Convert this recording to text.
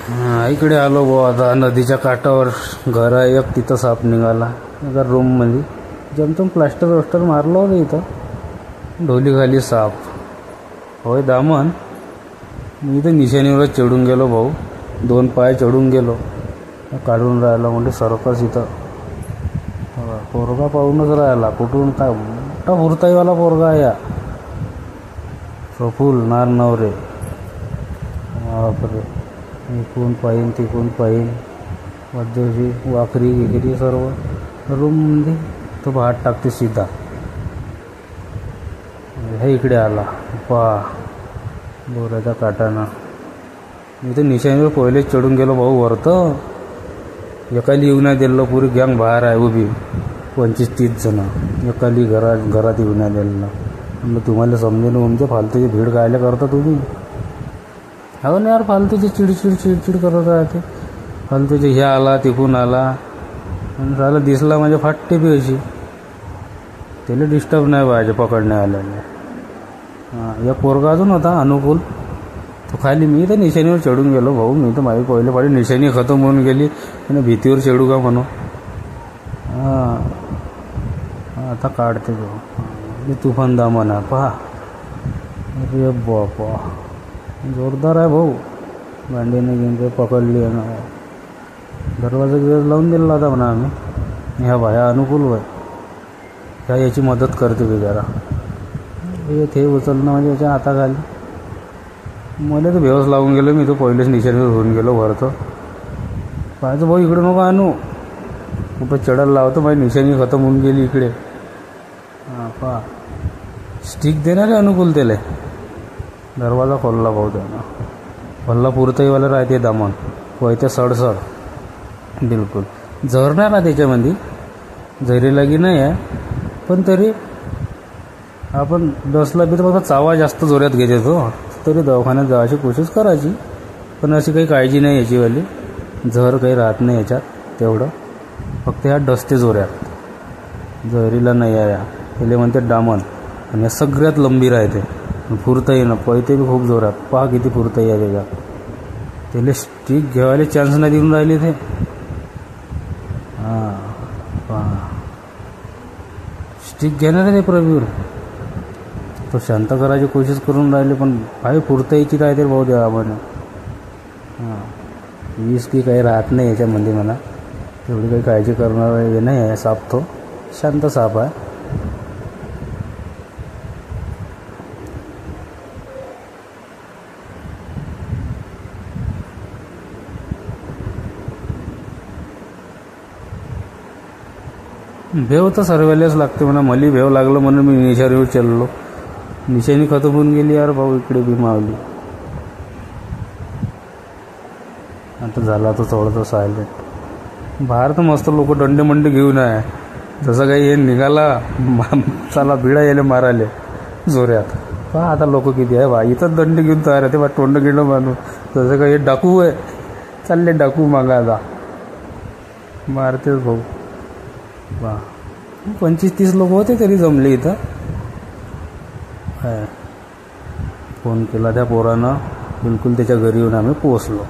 इकडे आलो भाऊ. आता नदीच्या काठावर घर आहे एक, तिथं साप निघाला एका रूममध्ये. जमतम प्लास्टर वस्टर मारलं होतं इथं. ढोली खाली साप. होय दामन. मी तर निशाणीवरच चढून गेलो भाऊ. 2 पाय चढून गेलो. काढून राहिला म्हणजे सरकस इथं. पोरगा पाहूनच राहिला. कुठून काय मोठा हुरताईवाला पोरगा या. प्रफुल नार नवरे. बापरे. इकून पाहिन तिकून पाहिन. मध्यशी वाकरी गिकरी सर्व रूममध्ये तो भात टाकते सीधा. हे इकडे आला पा बोराच्या काटानं. मी तर निशाणीवर पहिलेच चढून गेलो भाऊ वरतं. एकाली येऊ नाही दिलं. पुरी गँग बाहेर आहे उभी. 25-30 जण. एकाली घरात येऊ नाही दिलं. म्हणलं तुम्हाला समजेल तुमच्या फालतूची भीड कायला करता तुम्ही. हो ना यार, फालतूची चिडचिड करत राहते. फालतूचे हे आला तिकून आला आणि झालं दिसला म्हणजे फाटते बी अशी. त्याला डिस्टर्ब नाही पाहिजे पकडण्या आल्याने. या पोरगा अजून होता अनुकूल. तो खाली. मी तर निशाणीवर चढून गेलो भाऊ. मी तर माझी पहिले पाडी निशाणी खतम होऊन गेली आणि भीतीवर चढू का म्हणून. आता काढते भाऊ. तुफान दामन आहे पहा. अरे बापा जोरदार आहे भाऊ. भांडीने घेऊन ते पकडली आहे ना. दरवाजा लावून दिला होता म्हणा आम्ही. ह्या भाया अनुकूल होय. ह्या याची मदत करते बिचारा. ते उचलणं म्हणजे याच्या हाताखाली. मला तर बेवस लावून गेलो. मी तो पहिलेच निशाणीवर होऊन गेलो वरतं. पाहायचं भाऊ इकडे नको आणू. कुठं चढायला लावतो. माझी निशाणी खतम होऊन गेली इकडे. पहा स्टिक देणार आहे अनुकूल त्याला. दरवाजा खोलला भाऊ त्यानं. खोलला पुरताईवाला राहते दामन. वयते सडसड बिलकुल. झरणार ना त्याच्यामध्ये. झरी लागी नाही आहे पण तरी आपण डसला बी तर फक्त चावा जास्त जोरात घेते तो. तरी दवाखान्यात जायची कोशिश करायची. पण अशी काही काळजी नाही याचीवाली. झर काही राहत नाही याच्यात तेवढं. फक्त ह्या डसते जोऱ्यात. झरीला नाही आहे. त्याला म्हणते दामन. आणि या सगळ्यात लंबी राहते. फुरताई ना पळते बी खूप जोरात. पहा किती फुरताई आहे त्याच्या. त्याला स्टिक घ्यायला चान्स नाही देऊन राहिले ते. पहा स्टिक घेणार आहे ते प्रवीर. तो शांत करायची कोशिश करून राहिले पण काही फुरताईची राहते भाऊ द्या आपण. वीस की काही राहत नाही याच्यामध्ये म्हणा. एवढी काही काळजी करणार हे नाही आहे. साप तो शांत साप आहे. भेव तर सर्वायलाच लागते म्हणा. मली भेव लागलं म्हणून मी निशाणीवर चाललो. निशाणी खतम होऊन गेली यार भाऊ. इकडे बी मावली. आता झाला तो थोडंसं सायलेंट. बाहेर तर मस्त लोक दंडे घेऊन आहे. जसं काही हे निघाला चला भिडा यायला मारायले जोऱ्यात. पहा आता लोक किती आहे बा. इथंच दंड घेऊन तयार आहे. ते बा तोंड गिंड मानून. जसं काही हे डाकू आहे. चालले डाकू मागा आता. मारतेच भाऊ. वा 25-30 लोक होते तरी जमले इथं. फोन केला त्या पोरानं. बिलकुल त्याच्या घरी येऊन आम्ही पोहोचलो.